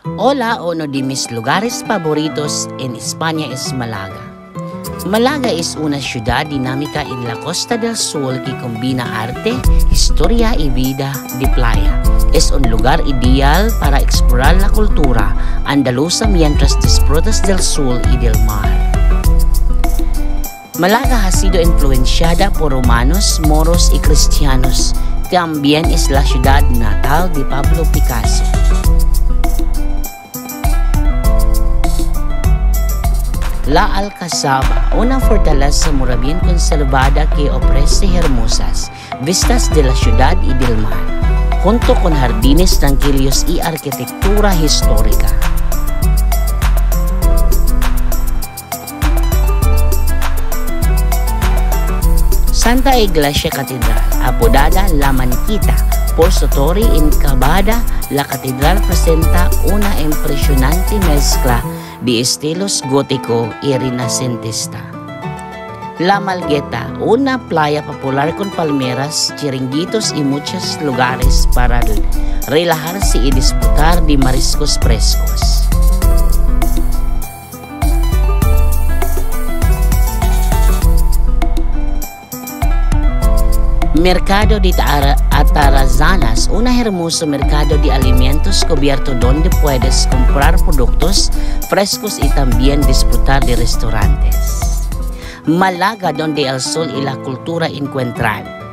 Hola, uno de mis lugares favoritos en España es Málaga. Málaga es una ciudad dinámica en la Costa del Sol que combina arte, historia y vida de playa. Es un lugar ideal para explorar la cultura andaluza mientras disfrutas del sol y del mar. Málaga ha sido influenciada por romanos, moros y cristianos. También es la ciudad natal de Pablo Picasso. La Alcazaba, una fortaleza muy bien conservada que ofrece hermosas vistas de la ciudad y del mar, junto con jardines tranquilos y arquitectura histórica. Santa Iglesia Catedral, apodada La Maniquita por su torre incavada, la catedral presenta una impresionante mezcla de estilos gótico y renacentista. La Malgueta, una playa popular con palmeras, chiringuitos y muchos lugares para relajarse y disfrutar de mariscos frescos. Mercado de Atarazanas, un hermoso mercado de alimentos cubierto donde puedes comprar productos frescos y también disfrutar de restaurantes. Málaga, donde el sol y la cultura encuentran.